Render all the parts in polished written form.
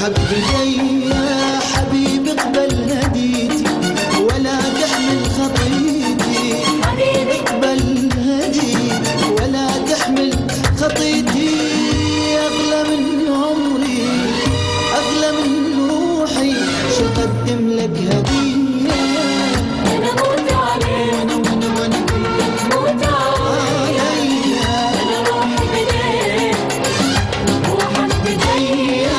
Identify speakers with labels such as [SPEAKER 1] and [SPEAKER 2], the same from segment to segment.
[SPEAKER 1] روحك بدي يا حبيبي اقبل هديتي ولا تحمل خطيتي، حبيبي اقبل هديتي ولا تحمل خطيتي. أغلى من عمري أغلى من روحي شو قدم لك هدية.
[SPEAKER 2] أنا موت عليك موت عليك، أنا روحي بديك روحك بديك.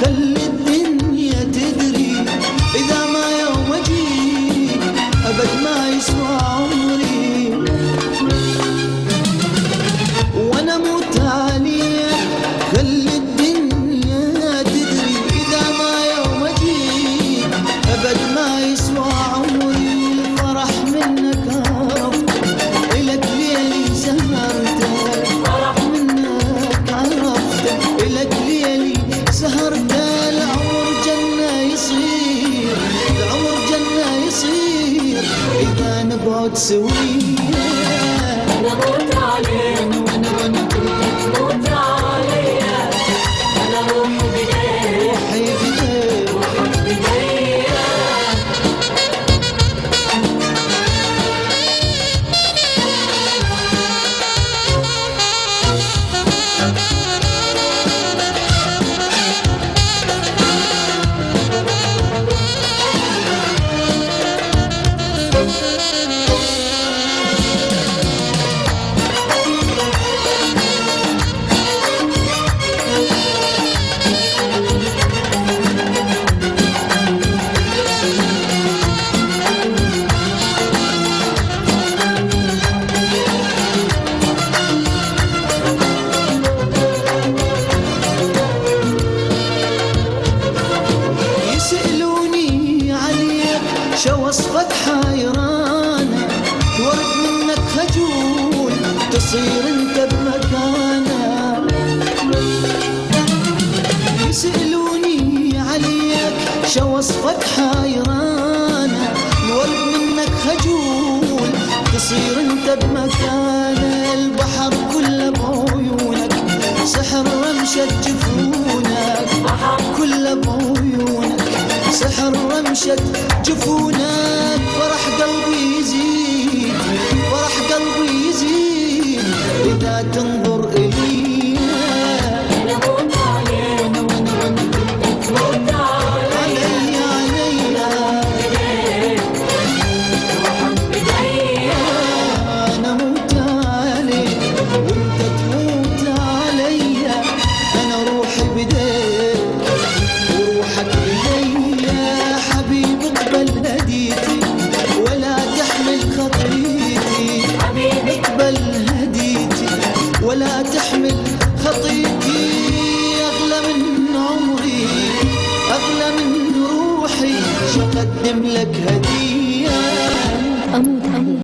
[SPEAKER 1] خلي الدنيا تدري إذا ما يوم أجيك أبد ما يسوى عمري، وأنا موت عليك. خلي الدنيا تدري إذا ما يوم أجيك أبد ما يسوى عمري. الفرح منك عرفت إلك ليلي سهرت،
[SPEAKER 2] فرح
[SPEAKER 1] منك عرفت إلك ليلي سهرت. العمر جنة يصير العمر جنة يصير إذا نقعد سوية.
[SPEAKER 2] أنا موت عليك موت عليك، أنا روحي بديك
[SPEAKER 1] روحي بديك
[SPEAKER 2] روحك بديك.
[SPEAKER 1] يسألوني عليك شو وصفك حيرانة، ورد منك خجول تصير انت بمكانه. يسألوني عليك شو وصفك حيرانة، الورد منك خجول تصير انت بمكانه. البحر كله بعيونك سحر رمشة جفونك، كله بعيونك سحر رمشة جفونك. فرح قلبي يزيد فرح قلبي يزيد إذا تنظر